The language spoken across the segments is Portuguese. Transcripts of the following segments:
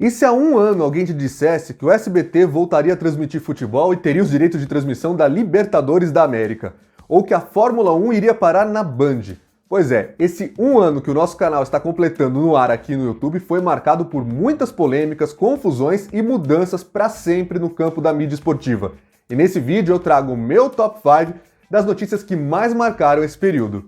E se há um ano alguém te dissesse que o SBT voltaria a transmitir futebol e teria os direitos de transmissão da Libertadores da América? Ou que a Fórmula 1 iria parar na Band? Pois é, esse um ano que o nosso canal está completando no ar aqui no YouTube foi marcado por muitas polêmicas, confusões e mudanças para sempre no campo da mídia esportiva. E nesse vídeo eu trago o meu top 5 das notícias que mais marcaram esse período.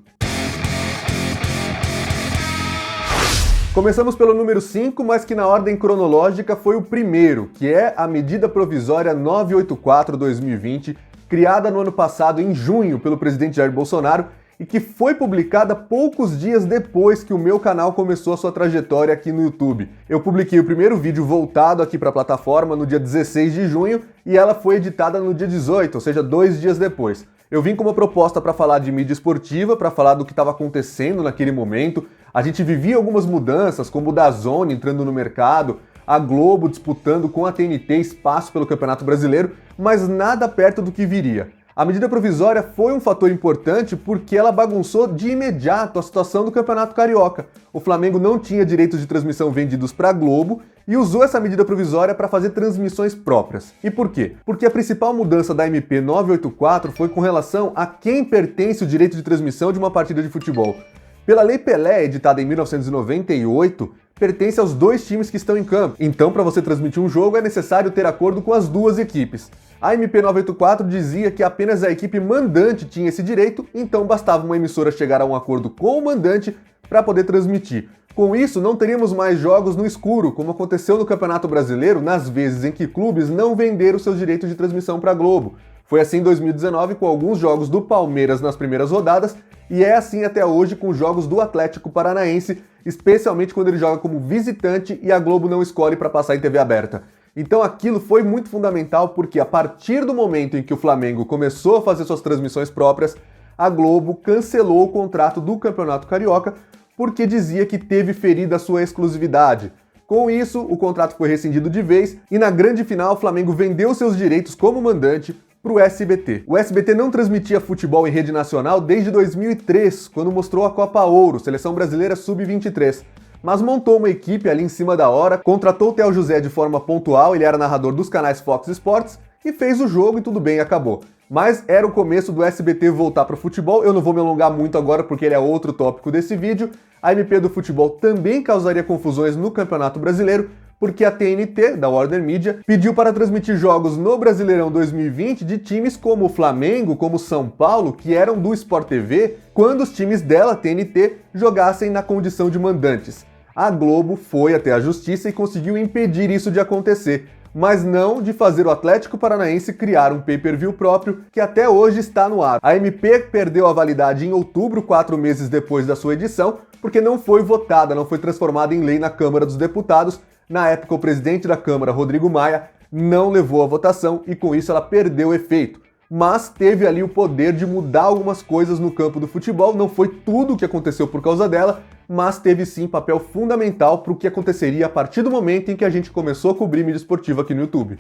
Começamos pelo número 5, mas que na ordem cronológica foi o primeiro, que é a Medida Provisória 984/2020, criada no ano passado, em junho, pelo presidente Jair Bolsonaro, e que foi publicada poucos dias depois que o meu canal começou a sua trajetória aqui no YouTube. Eu publiquei o primeiro vídeo voltado aqui para a plataforma no dia 16 de junho e ela foi editada no dia 18, ou seja, 2 dias depois. Eu vim com uma proposta para falar de mídia esportiva, para falar do que estava acontecendo naquele momento. A gente vivia algumas mudanças, como o DAZN entrando no mercado, a Globo disputando com a TNT espaço pelo Campeonato Brasileiro, mas nada perto do que viria. A medida provisória foi um fator importante porque ela bagunçou de imediato a situação do Campeonato Carioca. O Flamengo não tinha direitos de transmissão vendidos para a Globo e usou essa medida provisória para fazer transmissões próprias. E por quê? Porque a principal mudança da MP 984 foi com relação a quem pertence o direito de transmissão de uma partida de futebol. Pela Lei Pelé, editada em 1998, pertence aos dois times que estão em campo. Então, para você transmitir um jogo, é necessário ter acordo com as duas equipes. A MP 984 dizia que apenas a equipe mandante tinha esse direito, então bastava uma emissora chegar a um acordo com o mandante para poder transmitir. Com isso, não teríamos mais jogos no escuro, como aconteceu no Campeonato Brasileiro, nas vezes em que clubes não venderam seus direitos de transmissão para a Globo. Foi assim em 2019 com alguns jogos do Palmeiras nas primeiras rodadas, e é assim até hoje com jogos do Atlético Paranaense, especialmente quando ele joga como visitante e a Globo não escolhe para passar em TV aberta. Então aquilo foi muito fundamental porque a partir do momento em que o Flamengo começou a fazer suas transmissões próprias, a Globo cancelou o contrato do Campeonato Carioca porque dizia que teve ferida a sua exclusividade. Com isso, o contrato foi rescindido de vez e na grande final o Flamengo vendeu seus direitos como mandante para o SBT. O SBT não transmitia futebol em rede nacional desde 2003, quando mostrou a Copa Ouro, Seleção Brasileira Sub-23. Mas montou uma equipe ali em cima da hora, contratou o Theo José de forma pontual, ele era narrador dos canais Fox Sports, e fez o jogo e tudo bem, acabou. Mas era o começo do SBT voltar para o futebol, eu não vou me alongar muito agora porque ele é outro tópico desse vídeo. A MP do futebol também causaria confusões no Campeonato Brasileiro, porque a TNT, da Warner Media, pediu para transmitir jogos no Brasileirão 2020 de times como o Flamengo, como o São Paulo, que eram do Sport TV, quando os times dela, TNT, jogassem na condição de mandantes. A Globo foi até a justiça e conseguiu impedir isso de acontecer, mas não de fazer o Atlético Paranaense criar um pay-per-view próprio que até hoje está no ar. A MP perdeu a validade em outubro, 4 meses depois da sua edição, porque não foi votada, não foi transformada em lei na Câmara dos Deputados. Na época, o presidente da Câmara, Rodrigo Maia, não levou a votação e com isso ela perdeu o efeito. Mas teve ali o poder de mudar algumas coisas no campo do futebol, não foi tudo o que aconteceu por causa dela, mas teve sim papel fundamental para o que aconteceria a partir do momento em que a gente começou a cobrir mídia esportiva aqui no YouTube.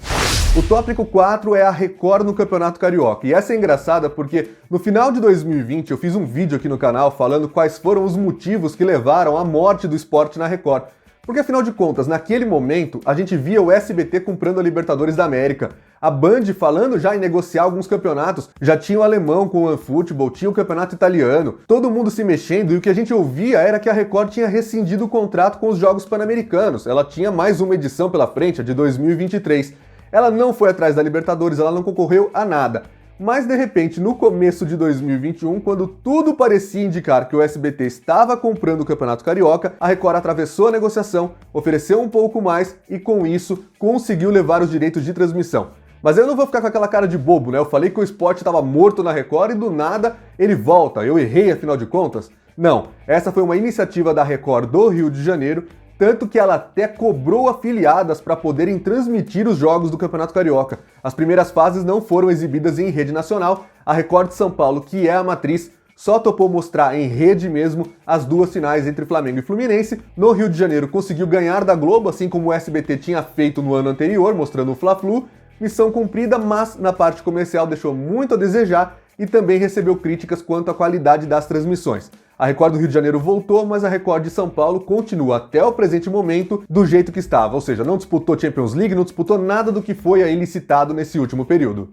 O tópico 4 é a Record no Campeonato Carioca, e essa é engraçada porque no final de 2020 eu fiz um vídeo aqui no canal falando quais foram os motivos que levaram à morte do esporte na Record. Porque afinal de contas, naquele momento, a gente via o SBT comprando a Libertadores da América, a Band falando já em negociar alguns campeonatos, já tinha o alemão com o OneFootball, tinha o campeonato italiano, todo mundo se mexendo e o que a gente ouvia era que a Record tinha rescindido o contrato com os Jogos Pan-Americanos, ela tinha mais uma edição pela frente, a de 2023. Ela não foi atrás da Libertadores, ela não concorreu a nada. Mas de repente, no começo de 2021, quando tudo parecia indicar que o SBT estava comprando o Campeonato Carioca, a Record atravessou a negociação, ofereceu um pouco mais e com isso conseguiu levar os direitos de transmissão. Mas eu não vou ficar com aquela cara de bobo, né? Eu falei que o esporte estava morto na Record e do nada ele volta. Eu errei afinal de contas? Não, essa foi uma iniciativa da Record do Rio de Janeiro, tanto que ela até cobrou afiliadas para poderem transmitir os jogos do Campeonato Carioca. As primeiras fases não foram exibidas em rede nacional, a Record de São Paulo, que é a matriz, só topou mostrar em rede mesmo as duas finais entre Flamengo e Fluminense. No Rio de Janeiro conseguiu ganhar da Globo, assim como o SBT tinha feito no ano anterior, mostrando o Fla-Flu. Missão cumprida, mas na parte comercial deixou muito a desejar e também recebeu críticas quanto à qualidade das transmissões. A Record do Rio de Janeiro voltou, mas a Record de São Paulo continua até o presente momento do jeito que estava, ou seja, não disputou Champions League, não disputou nada do que foi aí licitado nesse último período.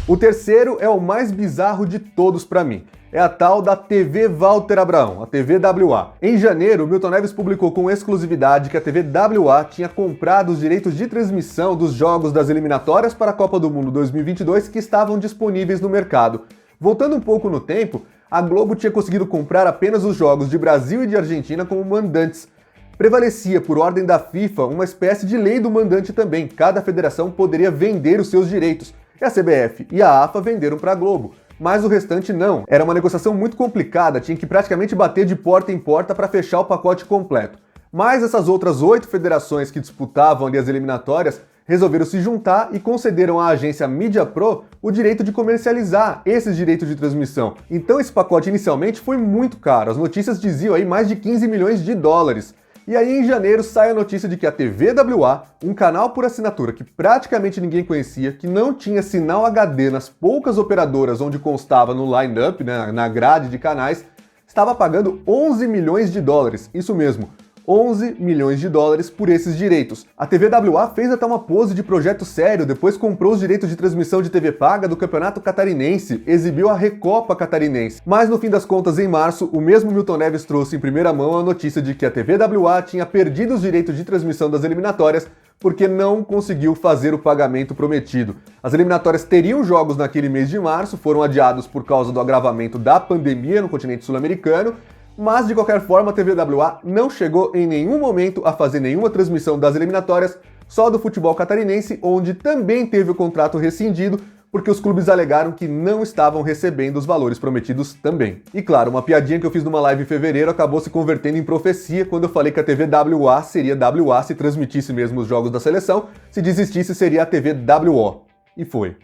O terceiro é o mais bizarro de todos para mim. É a tal da TV Walter Abraão, a TV WA. Em janeiro, Milton Neves publicou com exclusividade que a TV WA tinha comprado os direitos de transmissão dos jogos das eliminatórias para a Copa do Mundo 2022 que estavam disponíveis no mercado. Voltando um pouco no tempo, a Globo tinha conseguido comprar apenas os jogos de Brasil e de Argentina como mandantes. Prevalecia, por ordem da FIFA, uma espécie de lei do mandante também. Cada federação poderia vender os seus direitos. E a CBF e a AFA venderam para a Globo. Mas o restante não. Era uma negociação muito complicada, tinha que praticamente bater de porta em porta para fechar o pacote completo. Mas essas outras 8 federações que disputavam ali as eliminatórias resolveram se juntar e concederam à agência Media Pro o direito de comercializar esses direitos de transmissão. Então esse pacote inicialmente foi muito caro, as notícias diziam aí mais de 15 milhões de dólares. E aí em janeiro sai a notícia de que a TV WA, um canal por assinatura que praticamente ninguém conhecia, que não tinha sinal HD nas poucas operadoras onde constava no line-up, né, na grade de canais, estava pagando 11 milhões de dólares, isso mesmo, 11 milhões de dólares por esses direitos. A TV WA fez até uma pose de projeto sério, depois comprou os direitos de transmissão de TV paga do Campeonato Catarinense, exibiu a Recopa Catarinense. Mas no fim das contas, em março, o mesmo Milton Neves trouxe em primeira mão a notícia de que a TV WA tinha perdido os direitos de transmissão das eliminatórias porque não conseguiu fazer o pagamento prometido. As eliminatórias teriam jogos naquele mês de março, foram adiados por causa do agravamento da pandemia no continente sul-americano, mas de qualquer forma a TV WA não chegou em nenhum momento a fazer nenhuma transmissão das eliminatórias, só do futebol catarinense, onde também teve o contrato rescindido, porque os clubes alegaram que não estavam recebendo os valores prometidos também. E claro, uma piadinha que eu fiz numa live em fevereiro acabou se convertendo em profecia quando eu falei que a TV WA seria WA se transmitisse mesmo os jogos da seleção, se desistisse seria a TV WO. E foi.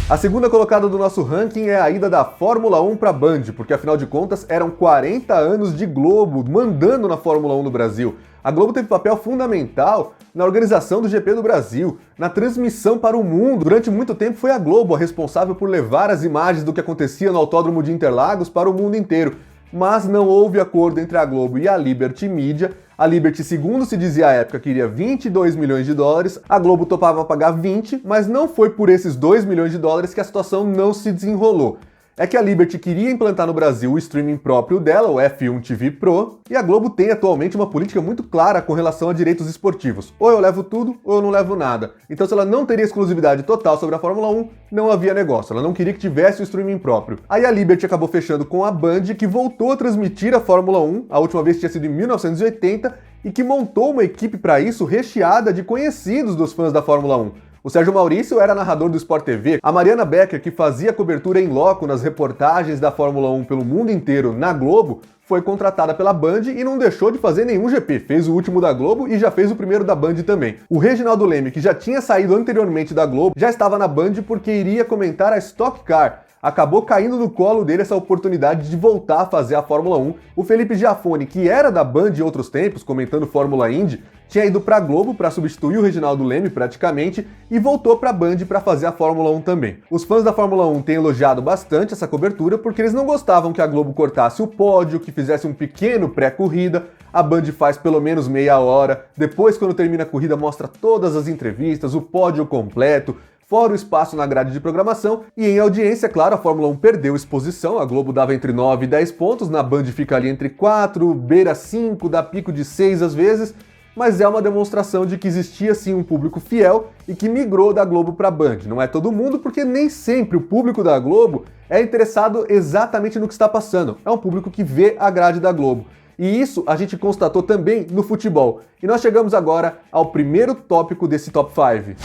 A segunda colocada do nosso ranking é a ida da Fórmula 1 para a Band, porque afinal de contas eram 40 anos de Globo mandando na Fórmula 1 no Brasil. A Globo teve papel fundamental na organização do GP do Brasil, na transmissão para o mundo. Durante muito tempo foi a Globo a responsável por levar as imagens do que acontecia no Autódromo de Interlagos para o mundo inteiro. Mas não houve acordo entre a Globo e a Liberty Media. A Liberty, segundo se dizia à época, queria 22 milhões de dólares, a Globo topava pagar 20, mas não foi por esses 2 milhões de dólares que a situação não se desenrolou. É que a Liberty queria implantar no Brasil o streaming próprio dela, o F1 TV Pro, e a Globo tem atualmente uma política muito clara com relação a direitos esportivos. Ou eu levo tudo, ou eu não levo nada. Então se ela não teria exclusividade total sobre a Fórmula 1, não havia negócio, ela não queria que tivesse o streaming próprio. Aí a Liberty acabou fechando com a Band, que voltou a transmitir a Fórmula 1, a última vez tinha sido em 1980, e que montou uma equipe para isso recheada de conhecidos dos fãs da Fórmula 1. O Sérgio Maurício era narrador do Sport TV, a Mariana Becker, que fazia cobertura em loco nas reportagens da Fórmula 1 pelo mundo inteiro na Globo, foi contratada pela Band e não deixou de fazer nenhum GP. Fez o último da Globo e já fez o primeiro da Band também. O Reginaldo Leme, que já tinha saído anteriormente da Globo, já estava na Band porque iria comentar a Stock Car. Acabou caindo no colo dele essa oportunidade de voltar a fazer a Fórmula 1. O Felipe Giafone, que era da Band em outros tempos, comentando Fórmula Indy, tinha ido para a Globo para substituir o Reginaldo Leme praticamente e voltou para a Band para fazer a Fórmula 1 também. Os fãs da Fórmula 1 têm elogiado bastante essa cobertura porque eles não gostavam que a Globo cortasse o pódio, que fizesse um pequeno pré-corrida. A Band faz pelo menos meia hora, depois quando termina a corrida mostra todas as entrevistas, o pódio completo, fora o espaço na grade de programação, e em audiência, claro, a Fórmula 1 perdeu exposição, a Globo dava entre 9 e 10 pontos, na Band fica ali entre 4, beira 5, dá pico de 6 às vezes, mas é uma demonstração de que existia sim um público fiel e que migrou da Globo para a Band. Não é todo mundo, porque nem sempre o público da Globo é interessado exatamente no que está passando, é um público que vê a grade da Globo. E isso a gente constatou também no futebol. E nós chegamos agora ao primeiro tópico desse Top 5.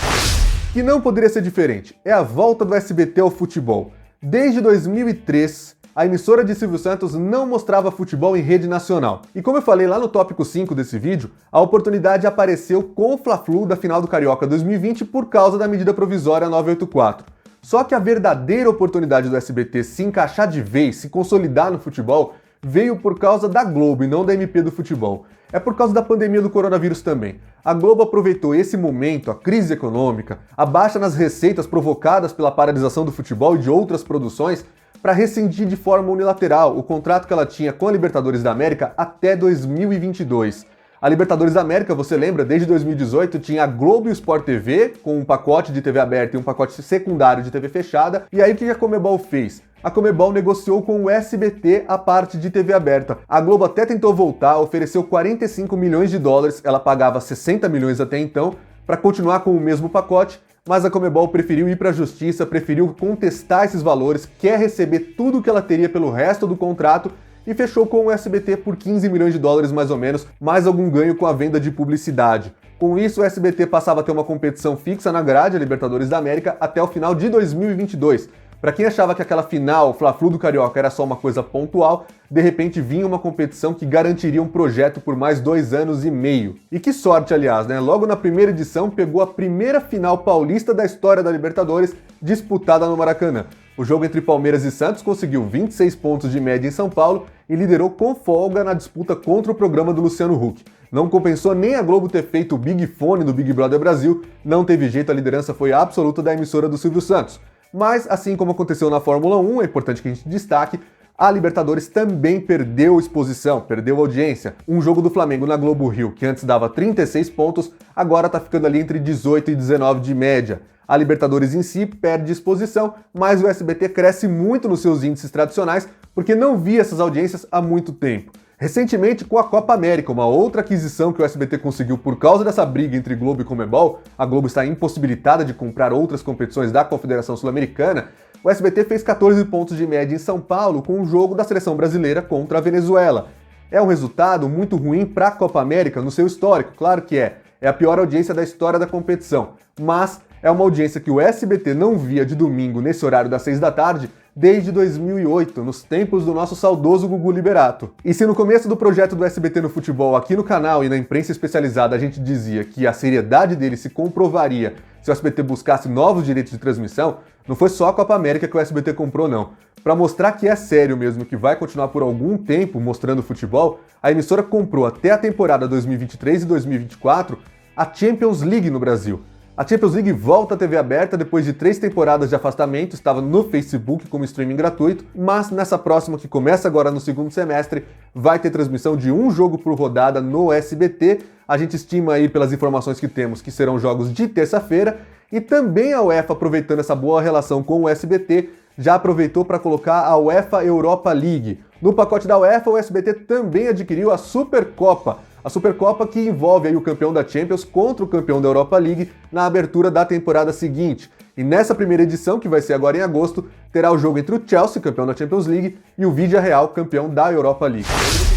Que não poderia ser diferente, é a volta do SBT ao futebol. Desde 2003, a emissora de Silvio Santos não mostrava futebol em rede nacional. E como eu falei lá no tópico 5 desse vídeo, a oportunidade apareceu com o Fla-Flu da final do Carioca 2020 por causa da medida provisória 984. Só que a verdadeira oportunidade do SBT se encaixar de vez, se consolidar no futebol, veio por causa da Globo e não da MP do futebol. É por causa da pandemia do coronavírus também. A Globo aproveitou esse momento, a crise econômica, a baixa nas receitas provocadas pela paralisação do futebol e de outras produções, para rescindir de forma unilateral o contrato que ela tinha com a Libertadores da América até 2022. A Libertadores da América, você lembra, desde 2018 tinha a Globo e o Sport TV, com um pacote de TV aberta e um pacote secundário de TV fechada. E aí o que a Conmebol fez? A Conmebol negociou com o SBT a parte de TV aberta. A Globo até tentou voltar, ofereceu 45 milhões de dólares, ela pagava 60 milhões até então, para continuar com o mesmo pacote, mas a Conmebol preferiu ir para a justiça, preferiu contestar esses valores, quer receber tudo o que ela teria pelo resto do contrato, e fechou com o SBT por 15 milhões de dólares mais ou menos, mais algum ganho com a venda de publicidade. Com isso, o SBT passava a ter uma competição fixa na grade, a Libertadores da América, até o final de 2022. Para quem achava que aquela final Fla-Flu do Carioca era só uma coisa pontual, de repente vinha uma competição que garantiria um projeto por mais 2 anos e meio. E que sorte, aliás, né? Logo na primeira edição pegou a primeira final paulista da história da Libertadores, disputada no Maracanã. O jogo entre Palmeiras e Santos conseguiu 26 pontos de média em São Paulo e liderou com folga na disputa contra o programa do Luciano Huck. Não compensou nem a Globo ter feito o Big Fone do Big Brother Brasil, não teve jeito, a liderança foi absoluta da emissora do Silvio Santos. Mas, assim como aconteceu na Fórmula 1, é importante que a gente destaque, a Libertadores também perdeu exposição, perdeu audiência. Um jogo do Flamengo na Globo Rio, que antes dava 36 pontos, agora tá ficando ali entre 18 e 19 de média. A Libertadores em si perde exposição, mas o SBT cresce muito nos seus índices tradicionais, porque não via essas audiências há muito tempo. Recentemente, com a Copa América, uma outra aquisição que o SBT conseguiu por causa dessa briga entre Globo e Conmebol, a Globo está impossibilitada de comprar outras competições da Confederação Sul-Americana, o SBT fez 14 pontos de média em São Paulo com o jogo da seleção brasileira contra a Venezuela. É um resultado muito ruim para a Copa América no seu histórico, claro que é. É a pior audiência da história da competição, mas é uma audiência que o SBT não via de domingo nesse horário das 6 da tarde desde 2008, nos tempos do nosso saudoso Gugu Liberato. E se no começo do projeto do SBT no futebol, aqui no canal e na imprensa especializada, a gente dizia que a seriedade dele se comprovaria se o SBT buscasse novos direitos de transmissão, não foi só a Copa América que o SBT comprou, não. Para mostrar que é sério mesmo, que vai continuar por algum tempo mostrando futebol, a emissora comprou até a temporada 2023 e 2024 a Champions League no Brasil. A Champions League volta à TV aberta depois de 3 temporadas de afastamento, estava no Facebook como streaming gratuito, mas nessa próxima, que começa agora no segundo semestre, vai ter transmissão de um jogo por rodada no SBT. A gente estima aí, pelas informações que temos, que serão jogos de terça-feira, e também a UEFA, aproveitando essa boa relação com o SBT, já aproveitou para colocar a UEFA Europa League. No pacote da UEFA, o SBT também adquiriu a Supercopa. A Supercopa que envolve aí o campeão da Champions contra o campeão da Europa League na abertura da temporada seguinte. E nessa primeira edição, que vai ser agora em agosto, terá o jogo entre o Chelsea, campeão da Champions League, e o Villarreal, campeão da Europa League.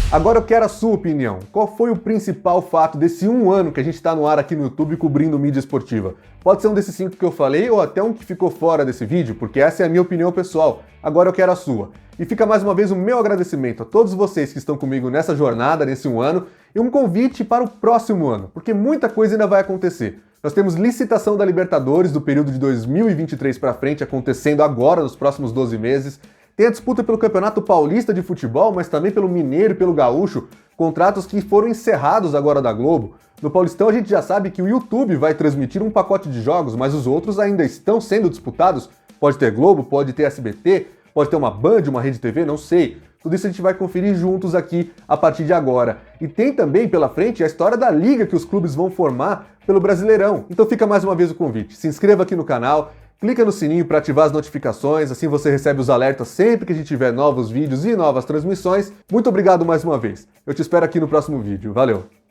Agora eu quero a sua opinião. Qual foi o principal fato desse 1 ano que a gente está no ar aqui no YouTube cobrindo mídia esportiva? Pode ser um desses 5 que eu falei ou até um que ficou fora desse vídeo, porque essa é a minha opinião pessoal. Agora eu quero a sua. E fica mais uma vez o meu agradecimento a todos vocês que estão comigo nessa jornada, nesse 1 ano, e um convite para o próximo ano, porque muita coisa ainda vai acontecer. Nós temos licitação da Libertadores do período de 2023 para frente acontecendo agora, nos próximos 12 meses. Tem a disputa pelo Campeonato Paulista de Futebol, mas também pelo Mineiro e pelo Gaúcho, contratos que foram encerrados agora da Globo. No Paulistão a gente já sabe que o YouTube vai transmitir um pacote de jogos, mas os outros ainda estão sendo disputados. Pode ter Globo, pode ter SBT, pode ter uma Band, uma Rede TV, não sei. Tudo isso a gente vai conferir juntos aqui a partir de agora. E tem também pela frente a história da liga que os clubes vão formar pelo Brasileirão. Então fica mais uma vez o convite. Se inscreva aqui no canal, clica no sininho para ativar as notificações, assim você recebe os alertas sempre que a gente tiver novos vídeos e novas transmissões. Muito obrigado mais uma vez. Eu te espero aqui no próximo vídeo. Valeu!